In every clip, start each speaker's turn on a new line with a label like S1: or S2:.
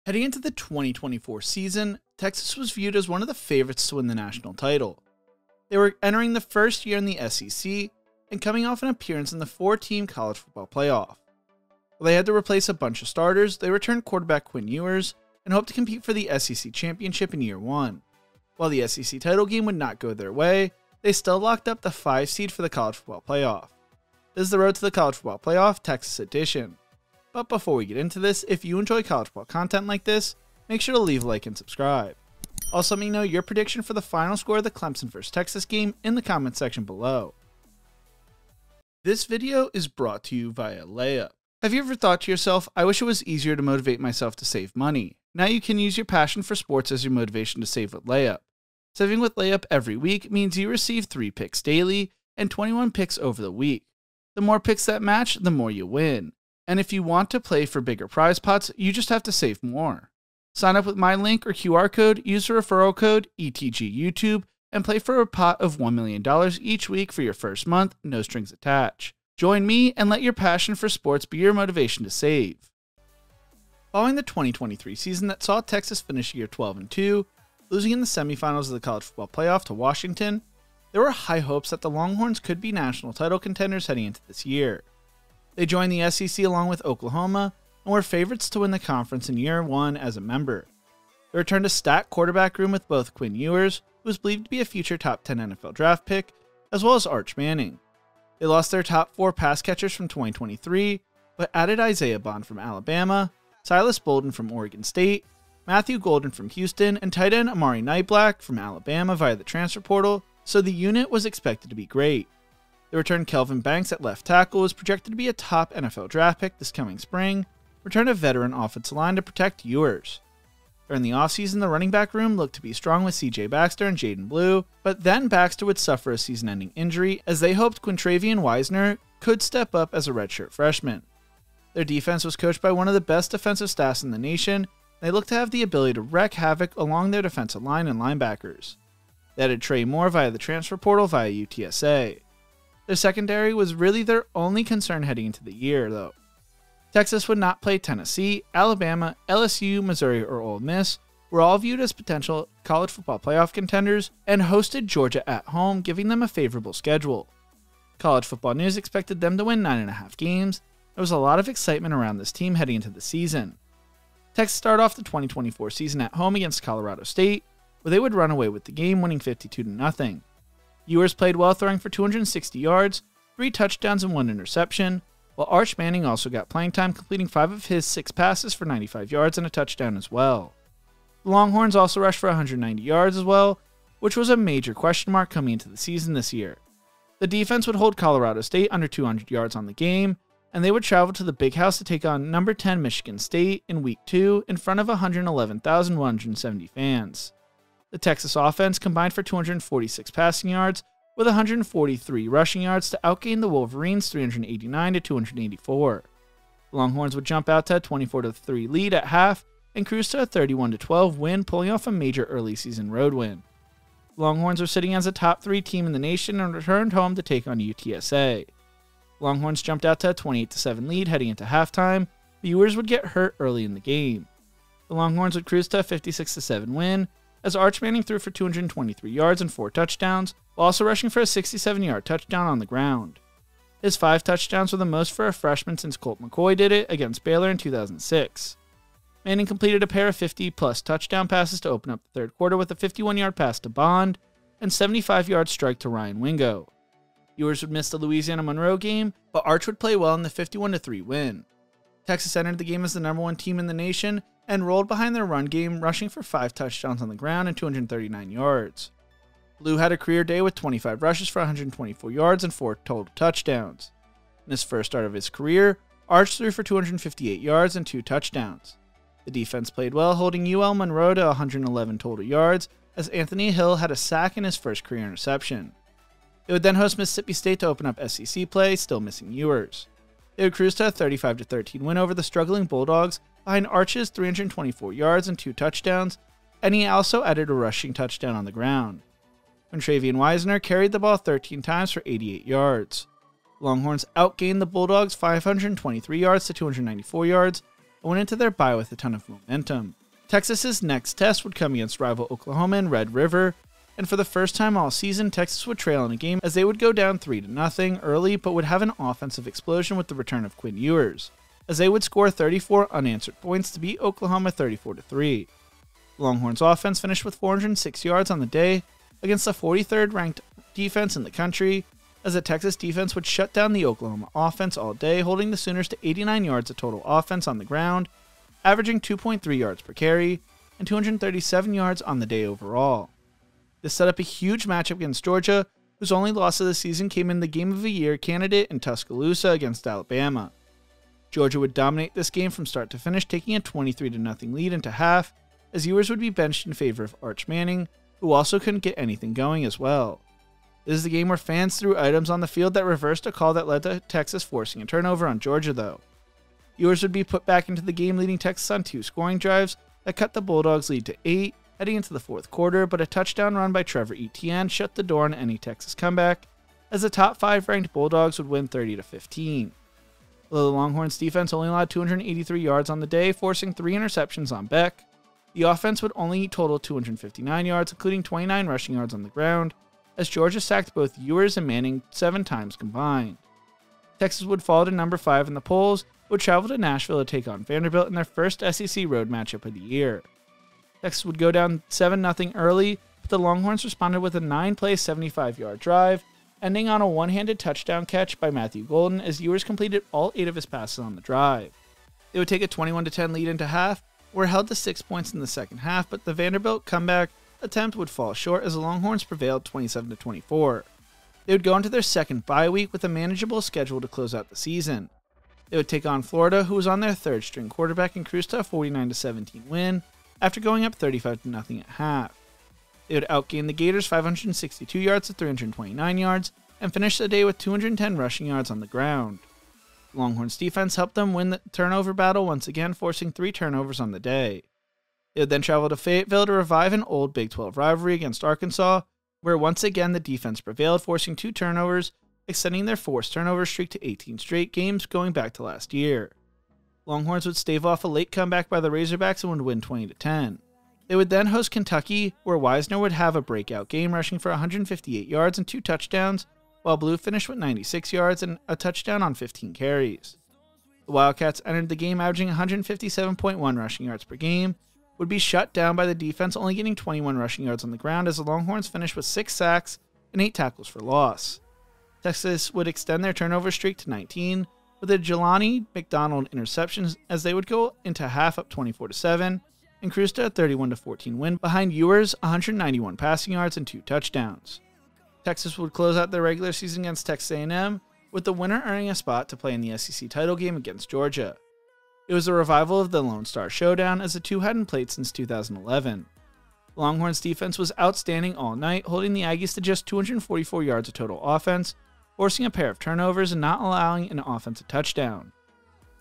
S1: Heading into the 2024 season, Texas was viewed as one of the favorites to win the national title. They were entering the first year in the SEC and coming off an appearance in the 4-team college football playoff. While they had to replace a bunch of starters, they returned quarterback Quinn Ewers and hoped to compete for the SEC championship in year one. While the SEC title game would not go their way, they still locked up the 5 seed for the college football playoff. This is the Road to the College Football Playoff Texas edition. But before we get into this, if you enjoy college football content like this, make sure to leave a like and subscribe. Also let me know your prediction for the final score of the Clemson vs. Texas game in the comment section below. This video is brought to you via Layup. Have you ever thought to yourself, I wish it was easier to motivate myself to save money? Now you can use your passion for sports as your motivation to save with Layup. Saving with Layup every week means you receive 3 picks daily and 21 picks over the week. The more picks that match, the more you win. And if you want to play for bigger prize pots, you just have to save more. Sign up with my link or QR code, use the referral code ETGYouTube, and play for a pot of $1 million each week for your first month, no strings attached. Join me and let your passion for sports be your motivation to save. Following the 2023 season that saw Texas finish year 12-2, losing in the semifinals of the college football playoff to Washington, there were high hopes that the Longhorns could be national title contenders heading into this year. They joined the SEC along with Oklahoma and were favorites to win the conference in year one as a member. They returned a stacked quarterback room with both Quinn Ewers, who was believed to be a future top 10 NFL draft pick, as well as Arch Manning. They lost their top 4 pass catchers from 2023, but added Isaiah Bond from Alabama, Silas Bolden from Oregon State, Matthew Golden from Houston, and tight end Amari Nightblack from Alabama via the transfer portal, so the unit was expected to be great. They returned Kelvin Banks at left tackle, who is projected to be a top NFL draft pick this coming spring, returned a veteran offensive line to protect Ewers. During the offseason, the running back room looked to be strong with CJ Baxter and Jaden Blue, but then Baxter would suffer a season-ending injury as they hoped Quintravian Wisner could step up as a redshirt freshman. Their defense was coached by one of the best defensive staffs in the nation, and they looked to have the ability to wreak havoc along their defensive line and linebackers. They added Trey Moore via the transfer portal via UTSA. Their secondary was really their only concern heading into the year, though. Texas would not play Tennessee, Alabama, LSU, Missouri, or Ole Miss, were all viewed as potential college football playoff contenders, and hosted Georgia at home, giving them a favorable schedule. College Football News expected them to win 9.5 games. There was a lot of excitement around this team heading into the season. Texas started off the 2024 season at home against Colorado State, where they would run away with the game, winning 52-0. Ewers played well, throwing for 260 yards, 3 touchdowns, and 1 interception, while Arch Manning also got playing time, completing 5 of his 6 passes for 95 yards and a touchdown as well. The Longhorns also rushed for 190 yards as well, which was a major question mark coming into the season this year. The defense would hold Colorado State under 200 yards on the game, and they would travel to the Big House to take on number 10 Michigan State in Week 2 in front of 111,170 fans. The Texas offense combined for 246 passing yards with 143 rushing yards to outgain the Wolverines 389-284. The Longhorns would jump out to a 24-3 lead at half and cruise to a 31-12 win, pulling off a major early season road win. The Longhorns were sitting as a top 3 team in the nation and returned home to take on UTSA. The Longhorns jumped out to a 28-7 lead heading into halftime. The Ewers would get hurt early in the game. The Longhorns would cruise to a 56-7 win, as Arch Manning threw for 223 yards and 4 touchdowns, while also rushing for a 67-yard touchdown on the ground. His 5 touchdowns were the most for a freshman since Colt McCoy did it against Baylor in 2006. Manning completed a pair of 50-plus touchdown passes to open up the third quarter with a 51-yard pass to Bond and 75-yard strike to Ryan Wingo. Ewers would miss the Louisiana Monroe game, but Arch would play well in the 51-3 win. Texas entered the game as the number 1 team in the nation and rolled behind their run game, rushing for 5 touchdowns on the ground and 239 yards. Blue had a career day with 25 rushes for 124 yards and 4 total touchdowns. In his first start of his career, Arch threw for 258 yards and 2 touchdowns. The defense played well, holding UL Monroe to 111 total yards, as Anthony Hill had a sack in his first career interception. They would then host Mississippi State to open up SEC play, still missing Ewers. They would cruise to a 35-13 win over the struggling Bulldogs behind Arch's 324 yards and 2 touchdowns, and he also added a rushing touchdown on the ground. Quintravian Wisner carried the ball 13 times for 88 yards. Longhorns outgained the Bulldogs 523 yards to 294 yards and went into their bye with a ton of momentum. Texas's next test would come against rival Oklahoma in Red River, and for the first time all season, Texas would trail in a game as they would go down 3-0 early but would have an offensive explosion with the return of Quinn Ewers, as they would score 34 unanswered points to beat Oklahoma 34-3. The Longhorns offense finished with 406 yards on the day against the 43rd ranked defense in the country, as the Texas defense would shut down the Oklahoma offense all day, holding the Sooners to 89 yards of total offense on the ground, averaging 2.3 yards per carry, and 237 yards on the day overall. This set up a huge matchup against Georgia, whose only loss of the season came in the Game of the Year candidate in Tuscaloosa against Alabama. Georgia would dominate this game from start to finish, taking a 23-0 lead into half, as Ewers would be benched in favor of Arch Manning, who also couldn't get anything going as well. This is the game where fans threw items on the field that reversed a call that led to Texas forcing a turnover on Georgia, though. Ewers would be put back into the game, leading Texas on 2 scoring drives that cut the Bulldogs' lead to 8 heading into the fourth quarter, but a touchdown run by Trevor Etienne shut the door on any Texas comeback, as the top 5 ranked Bulldogs would win 30-15. Although the Longhorns defense only allowed 283 yards on the day, forcing 3 interceptions on Beck, the offense would only total 259 yards, including 29 rushing yards on the ground, as Georgia sacked both Ewers and Manning 7 times combined. Texas would fall to number 5 in the polls, would travel to Nashville to take on Vanderbilt in their first SEC road matchup of the year. Texas would go down 7-0 early, but the Longhorns responded with a 9-play 75-yard drive, ending on a one-handed touchdown catch by Matthew Golden as Ewers completed all 8 of his passes on the drive. They would take a 21-10 lead into half, were held to 6 points in the second half, but the Vanderbilt comeback attempt would fall short as the Longhorns prevailed 27-24. They would go into their second bye week with a manageable schedule to close out the season. They would take on Florida, who was on their third-string quarterback, and cruise to a 49-17 win after going up 35-0 at half. They would outgain the Gators 562 yards to 329 yards and finish the day with 210 rushing yards on the ground. The Longhorns defense helped them win the turnover battle once again, forcing 3 turnovers on the day. They would then travel to Fayetteville to revive an old Big 12 rivalry against Arkansas, where once again the defense prevailed, forcing 2 turnovers, extending their forced turnover streak to 18 straight games going back to last year. Longhorns would stave off a late comeback by the Razorbacks and would win 20-10. They would then host Kentucky, where Wisner would have a breakout game, rushing for 158 yards and 2 touchdowns, while Blue finished with 96 yards and a touchdown on 15 carries. The Wildcats entered the game averaging 157.1 rushing yards per game, would be shut down by the defense, only getting 21 rushing yards on the ground as the Longhorns finished with 6 sacks and 8 tackles for loss. Texas would extend their turnover streak to 19, with a Jelani McDonald interception as they would go into half up 24-7 and cruise to a 31-14 win behind Ewers' 191 passing yards and 2 touchdowns. Texas would close out their regular season against Texas A&M, with the winner earning a spot to play in the SEC title game against Georgia. It was a revival of the Lone Star Showdown, as the two hadn't played since 2011. The Longhorns' defense was outstanding all night, holding the Aggies to just 244 yards of total offense, forcing a pair of turnovers and not allowing an offensive touchdown.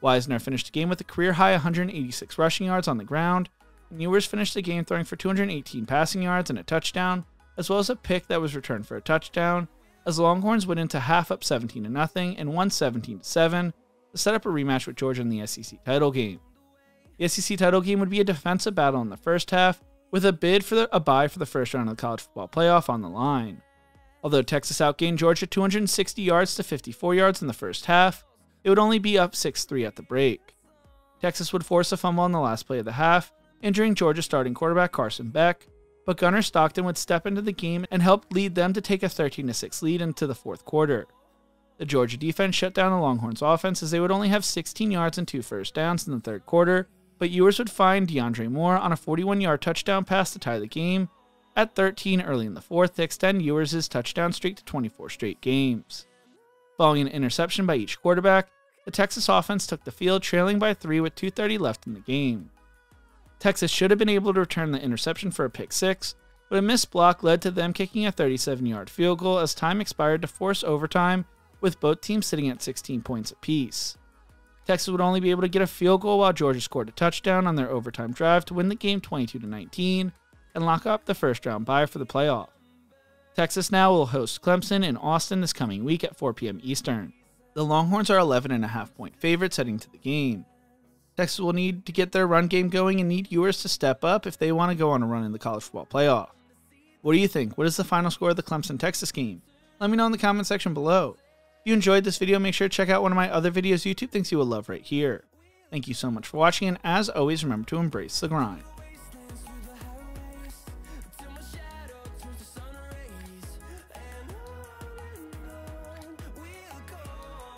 S1: Wisner finished the game with a career-high 186 rushing yards on the ground, and Ewers finished the game throwing for 218 passing yards and a touchdown, as well as a pick that was returned for a touchdown, as the Longhorns went into half up 17-0 and won 17-7 to set up a rematch with Georgia in the SEC title game. The SEC title game would be a defensive battle in the first half, with a bid for a bye for the first round of the college football playoff on the line. Although Texas outgained Georgia 260 yards to 54 yards in the first half, it would only be up 6-3 at the break. Texas would force a fumble on the last play of the half, injuring Georgia starting quarterback Carson Beck, but Gunnar Stockton would step into the game and help lead them to take a 13-6 lead into the fourth quarter. The Georgia defense shut down the Longhorns offense as they would only have 16 yards and 2 first downs in the third quarter, but Ewers would find DeAndre Moore on a 41-yard touchdown pass to tie the game at 13 early in the fourth to extend Ewers' touchdown streak to 24 straight games. Following an interception by each quarterback, the Texas offense took the field, trailing by 3 with 2:30 left in the game. Texas should have been able to return the interception for a pick 6, but a missed block led to them kicking a 37-yard field goal as time expired to force overtime, with both teams sitting at 16 points apiece. Texas would only be able to get a field goal while Georgia scored a touchdown on their overtime drive to win the game 22-19 and lock up the first-round bye for the playoff. Texas now will host Clemson in Austin this coming week at 4 p.m. Eastern. The Longhorns are 11.5-point favorites heading to the game. Texas will need to get their run game going and need Ewers to step up if they want to go on a run in the college football playoff. What do you think? What is the final score of the Clemson-Texas game? Let me know in the comment section below. If you enjoyed this video, make sure to check out one of my other videos YouTube thinks you will love right here. Thank you so much for watching, and as always, remember to embrace the grind.